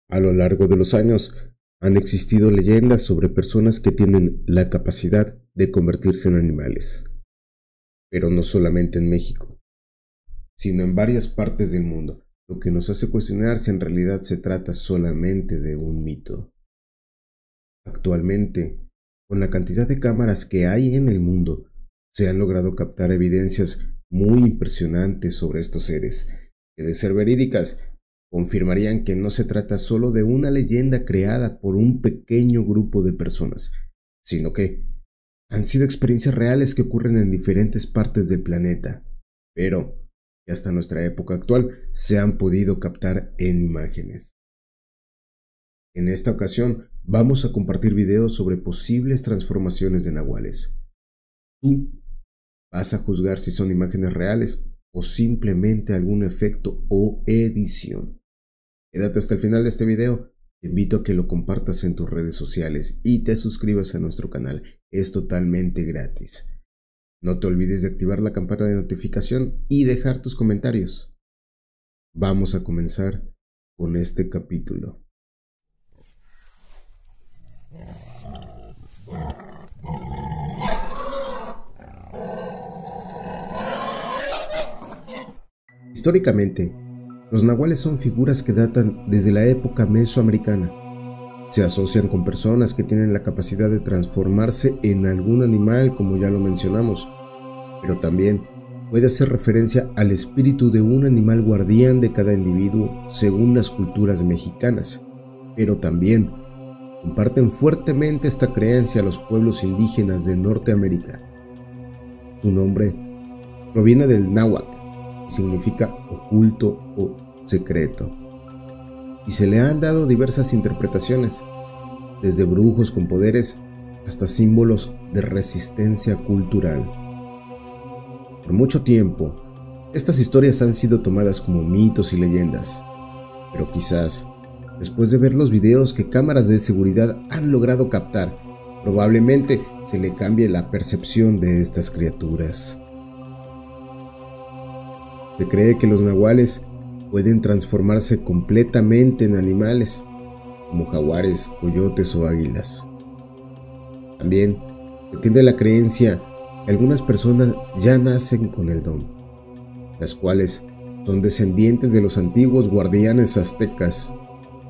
A lo largo de los años han existido leyendas sobre personas que tienen la capacidad de convertirse en animales, pero no solamente en México, sino en varias partes del mundo, lo que nos hace cuestionar si en realidad se trata solamente de un mito. Actualmente, con la cantidad de cámaras que hay en el mundo, se han logrado captar evidencias muy impresionantes sobre estos seres, que de ser verídicas, confirmarían que no se trata solo de una leyenda creada por un pequeño grupo de personas, sino que han sido experiencias reales que ocurren en diferentes partes del planeta, pero que hasta nuestra época actual se han podido captar en imágenes. En esta ocasión vamos a compartir videos sobre posibles transformaciones de nahuales. Tú vas a juzgar si son imágenes reales o simplemente algún efecto o edición. Quédate hasta el final de este video, te invito a que lo compartas en tus redes sociales y te suscribas a nuestro canal, es totalmente gratis. No te olvides de activar la campana de notificación y dejar tus comentarios. Vamos a comenzar con este capítulo. Históricamente, los nahuales son figuras que datan desde la época mesoamericana. Se asocian con personas que tienen la capacidad de transformarse en algún animal, como ya lo mencionamos, pero también puede hacer referencia al espíritu de un animal guardián de cada individuo según las culturas mexicanas, pero también comparten fuertemente esta creencia a los pueblos indígenas de Norteamérica. Su nombre proviene del náhuatl y significa oculto o secreto, y se le han dado diversas interpretaciones, desde brujos con poderes hasta símbolos de resistencia cultural. Por mucho tiempo, estas historias han sido tomadas como mitos y leyendas, pero quizás, después de ver los videos que cámaras de seguridad han logrado captar, probablemente se le cambie la percepción de estas criaturas. Se cree que los nahuales pueden transformarse completamente en animales, como jaguares, coyotes o águilas. También se tiene la creencia que algunas personas ya nacen con el don, las cuales son descendientes de los antiguos guardianes aztecas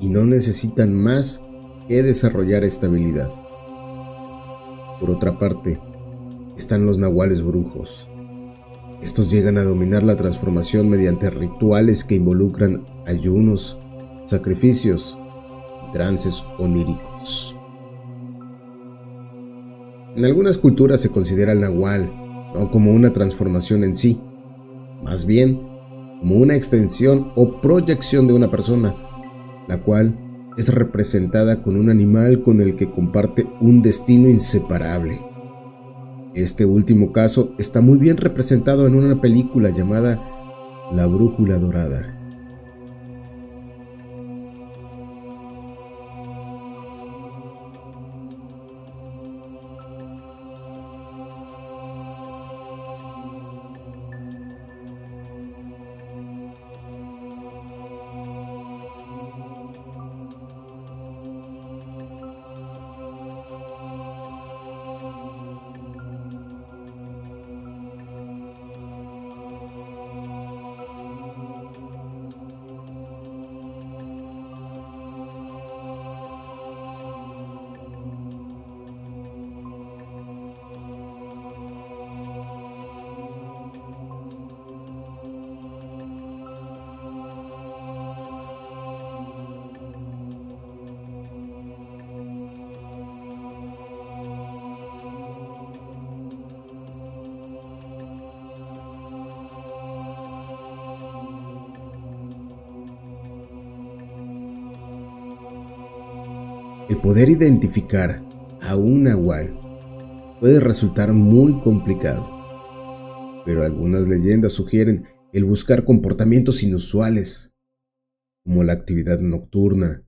y no necesitan más que desarrollar esta habilidad. Por otra parte, están los nahuales brujos. Estos llegan a dominar la transformación mediante rituales que involucran ayunos, sacrificios y trances oníricos. En algunas culturas se considera al nahual no como una transformación en sí, más bien como una extensión o proyección de una persona, la cual es representada con un animal con el que comparte un destino inseparable. Este último caso está muy bien representado en una película llamada La Brújula Dorada. El poder identificar a un nahual puede resultar muy complicado, pero algunas leyendas sugieren el buscar comportamientos inusuales, como la actividad nocturna,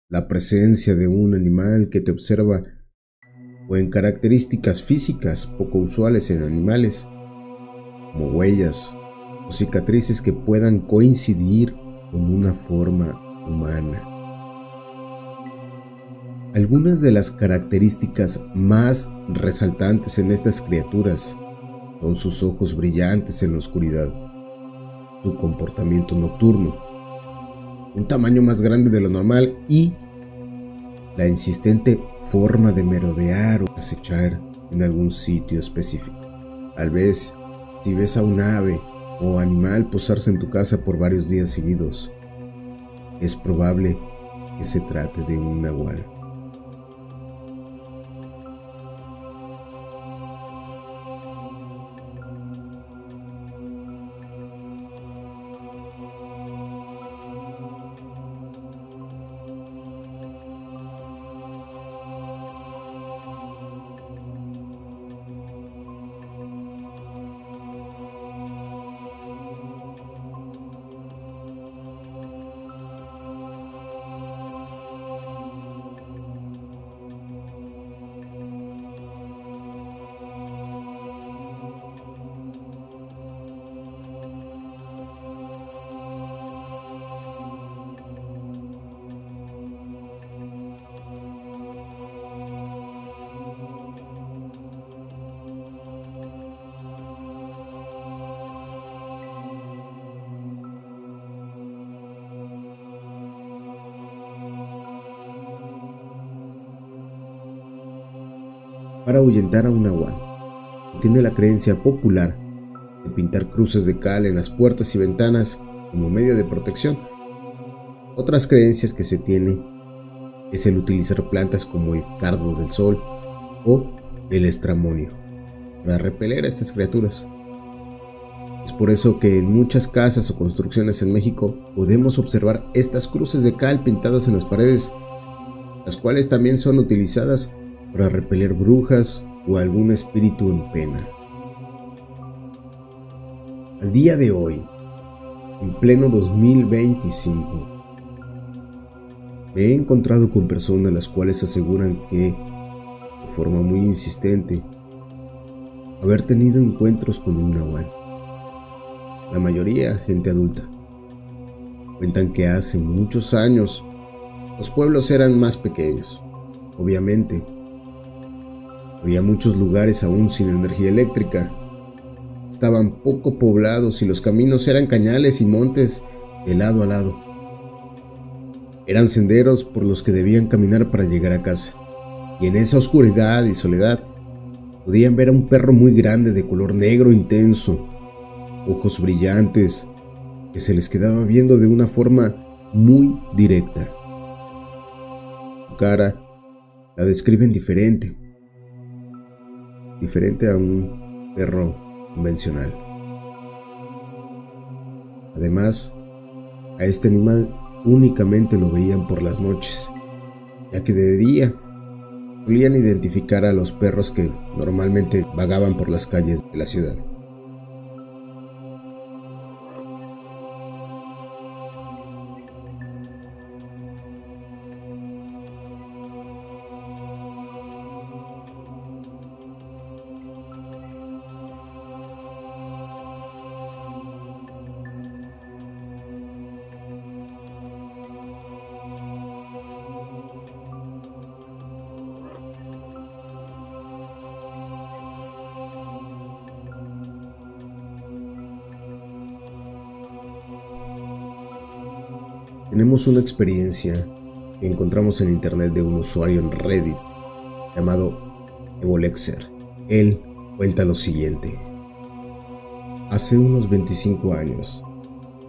la presencia de un animal que te observa o en características físicas poco usuales en animales, como huellas o cicatrices que puedan coincidir con una forma humana. Algunas de las características más resaltantes en estas criaturas son sus ojos brillantes en la oscuridad, su comportamiento nocturno, un tamaño más grande de lo normal y la insistente forma de merodear o acechar en algún sitio específico. Tal vez si ves a un ave o animal posarse en tu casa por varios días seguidos, es probable que se trate de un nahual. Para ahuyentar a un nahual, tiene la creencia popular de pintar cruces de cal en las puertas y ventanas como medio de protección. Otras creencias que se tiene es el utilizar plantas como el cardo del sol o el estramonio para repeler a estas criaturas. Es por eso que en muchas casas o construcciones en México podemos observar estas cruces de cal pintadas en las paredes, las cuales también son utilizadas para repeler brujas o algún espíritu en pena. Al día de hoy, en pleno 2025, me he encontrado con personas las cuales aseguran que, de forma muy insistente, haber tenido encuentros con un nahual. La mayoría gente adulta. Cuentan que hace muchos años los pueblos eran más pequeños, obviamente. Había muchos lugares aún sin energía eléctrica. Estaban poco poblados y los caminos eran cañales y montes de lado a lado. Eran senderos por los que debían caminar para llegar a casa. Y en esa oscuridad y soledad podían ver a un perro muy grande de color negro intenso, ojos brillantes, que se les quedaba viendo de una forma muy directa. Su cara la describen diferente a un perro convencional. Además, a este animal únicamente lo veían por las noches, ya que de día solían identificar a los perros que normalmente vagaban por las calles de la ciudad. Tenemos una experiencia que encontramos en internet de un usuario en Reddit llamado Evolexer. Él cuenta lo siguiente. Hace unos 25 años,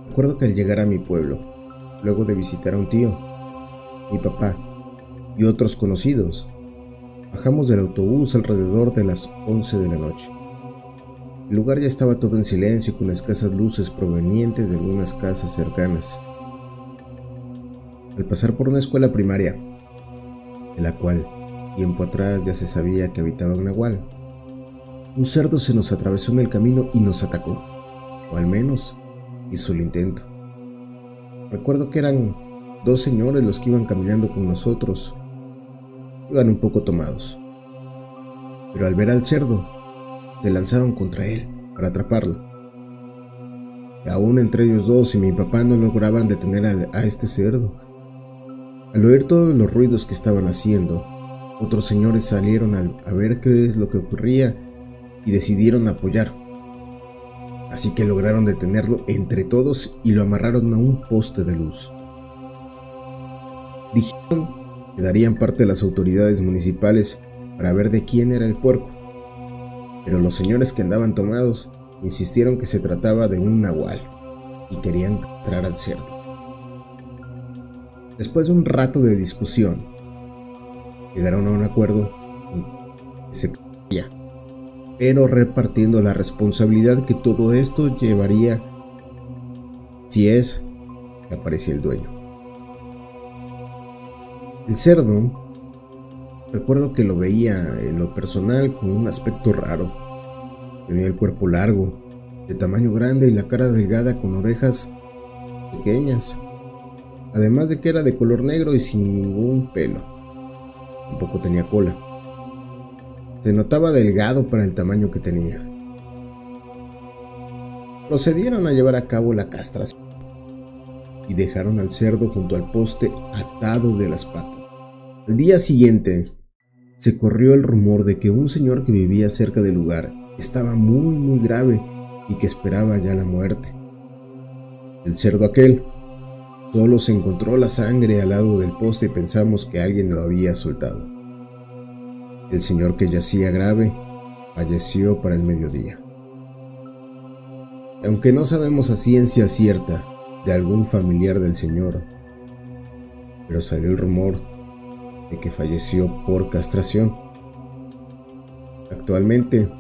recuerdo que al llegar a mi pueblo, luego de visitar a un tío, mi papá y otros conocidos, bajamos del autobús alrededor de las 11 de la noche. El lugar ya estaba todo en silencio con escasas luces provenientes de algunas casas cercanas. Al pasar por una escuela primaria, en la cual tiempo atrás ya se sabía que habitaba un nahual, un cerdo se nos atravesó en el camino y nos atacó, o al menos hizo el intento. Recuerdo que eran dos señores los que iban caminando con nosotros. Iban un poco tomados, pero al ver al cerdo, se lanzaron contra él para atraparlo. Y aún entre ellos dos y mi papá no lograban detener a este cerdo. Al oír todos los ruidos que estaban haciendo, otros señores salieron a ver qué es lo que ocurría y decidieron apoyar. Así que lograron detenerlo entre todos y lo amarraron a un poste de luz. Dijeron que darían parte a las autoridades municipales para ver de quién era el puerco, pero los señores que andaban tomados insistieron que se trataba de un nahual y querían castrar al cerdo. Después de un rato de discusión, llegaron a un acuerdo en que se casaría, pero repartiendo la responsabilidad que todo esto llevaría si es que aparecía el dueño. El cerdo, recuerdo que lo veía en lo personal con un aspecto raro. Tenía el cuerpo largo, de tamaño grande y la cara delgada con orejas pequeñas. Además de que era de color negro y sin ningún pelo. Tampoco tenía cola. Se notaba delgado para el tamaño que tenía. Procedieron a llevar a cabo la castración y dejaron al cerdo junto al poste atado de las patas. Al día siguiente, se corrió el rumor de que un señor que vivía cerca del lugar estaba muy grave y que esperaba ya la muerte. El cerdo aquel solo se encontró la sangre al lado del poste y pensamos que alguien lo había soltado. El señor que yacía grave falleció para el mediodía. Aunque no sabemos a ciencia cierta de algún familiar del señor, pero salió el rumor de que falleció por castración. Actualmente,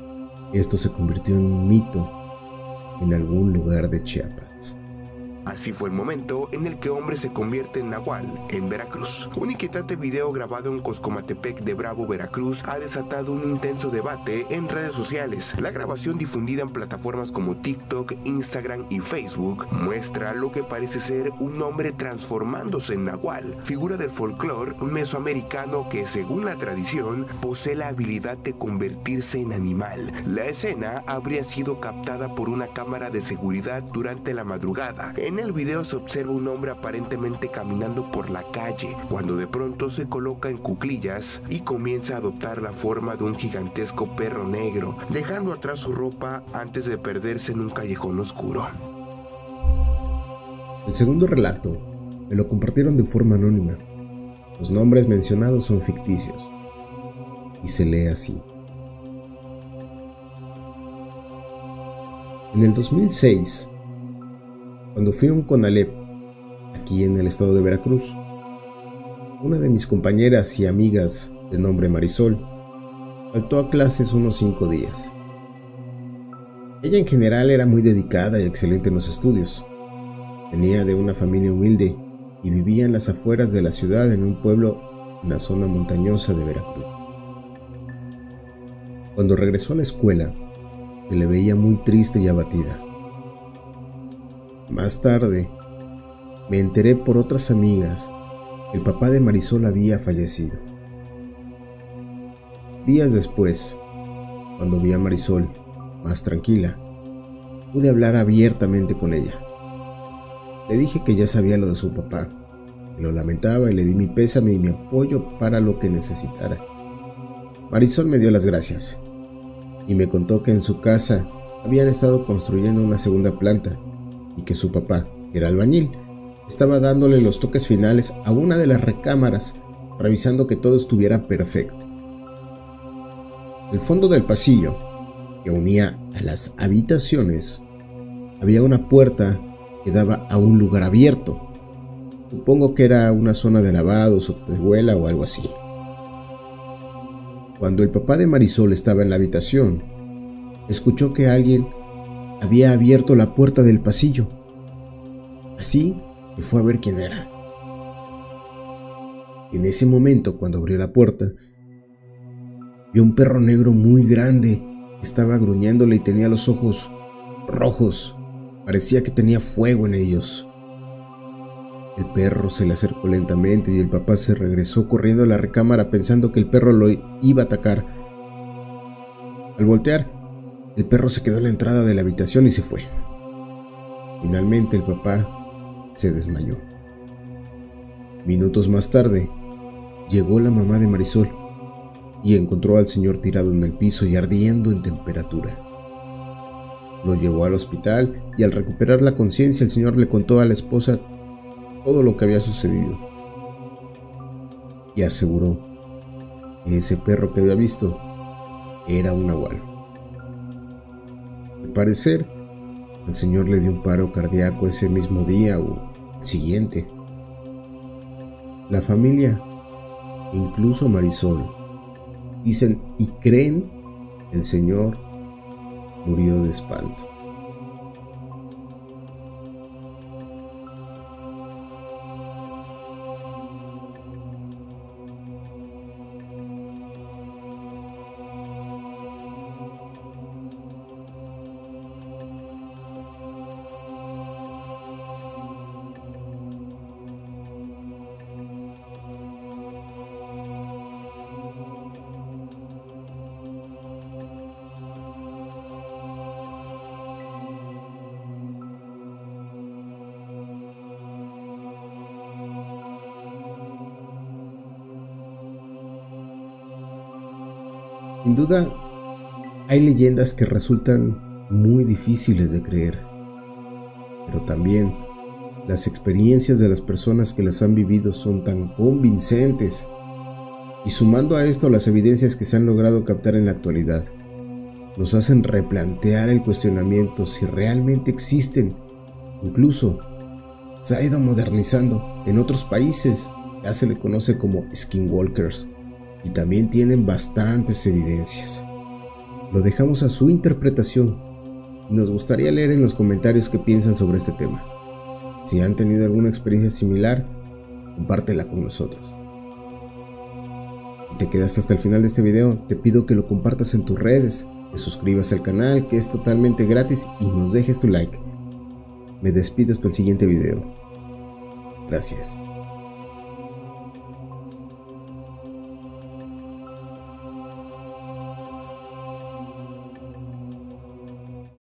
esto se convirtió en un mito en algún lugar de Chiapas. Así fue el momento en el que hombre se convierte en nahual en Veracruz. Un inquietante video grabado en Coscomatepec de Bravo, Veracruz, ha desatado un intenso debate en redes sociales. La grabación, difundida en plataformas como TikTok, Instagram y Facebook, muestra lo que parece ser un hombre transformándose en nahual, figura del folclore mesoamericano que, según la tradición, posee la habilidad de convertirse en animal. La escena habría sido captada por una cámara de seguridad durante la madrugada. En el video se observa un hombre aparentemente caminando por la calle, cuando de pronto se coloca en cuclillas y comienza a adoptar la forma de un gigantesco perro negro, dejando atrás su ropa antes de perderse en un callejón oscuro. El segundo relato me lo compartieron de forma anónima. Los nombres mencionados son ficticios y se lee así. En el 2006, cuando fui a un CONALEP, aquí en el estado de Veracruz, una de mis compañeras y amigas de nombre Marisol faltó a clases unos 5 días. Ella en general era muy dedicada y excelente en los estudios. Venía de una familia humilde y vivía en las afueras de la ciudad en un pueblo en la zona montañosa de Veracruz. Cuando regresó a la escuela, se le veía muy triste y abatida. Más tarde, me enteré por otras amigas que el papá de Marisol había fallecido. Días después, cuando vi a Marisol más tranquila, pude hablar abiertamente con ella. Le dije que ya sabía lo de su papá, que lo lamentaba y le di mi pésame y mi apoyo para lo que necesitara. Marisol me dio las gracias y me contó que en su casa habían estado construyendo una segunda planta y que su papá, que era albañil, estaba dándole los toques finales a una de las recámaras, revisando que todo estuviera perfecto. Al fondo del pasillo, que unía a las habitaciones, había una puerta que daba a un lugar abierto. Supongo que era una zona de lavados o de escuela o algo así. Cuando el papá de Marisol estaba en la habitación, escuchó que alguien había abierto la puerta del pasillo. Así que fue a ver quién era. En ese momento, cuando abrió la puerta, vio un perro negro muy grande. Estaba gruñéndole y tenía los ojos rojos. Parecía que tenía fuego en ellos. El perro se le acercó lentamente y el papá se regresó corriendo a la recámara pensando que el perro lo iba a atacar. Al voltear, el perro se quedó en la entrada de la habitación y se fue. Finalmente el papá se desmayó. Minutos más tarde, llegó la mamá de Marisol y encontró al señor tirado en el piso y ardiendo en temperatura. Lo llevó al hospital y al recuperar la conciencia, el señor le contó a la esposa todo lo que había sucedido y aseguró que ese perro que había visto era un nahual. Al parecer, el señor le dio un paro cardíaco ese mismo día o el siguiente. La familia, incluso Marisol, dicen y creen que el señor murió de espanto. Sin duda, hay leyendas que resultan muy difíciles de creer, pero también las experiencias de las personas que las han vivido son tan convincentes, y sumando a esto las evidencias que se han logrado captar en la actualidad, nos hacen replantear el cuestionamiento si realmente existen. Incluso se ha ido modernizando. En otros países ya se le conoce como skinwalkers, y también tienen bastantes evidencias. Lo dejamos a su interpretación y nos gustaría leer en los comentarios qué piensan sobre este tema. Si han tenido alguna experiencia similar, compártela con nosotros. Si te quedaste hasta el final de este video, te pido que lo compartas en tus redes, te suscribas al canal, que es totalmente gratis, y nos dejes tu like. Me despido hasta el siguiente video. Gracias.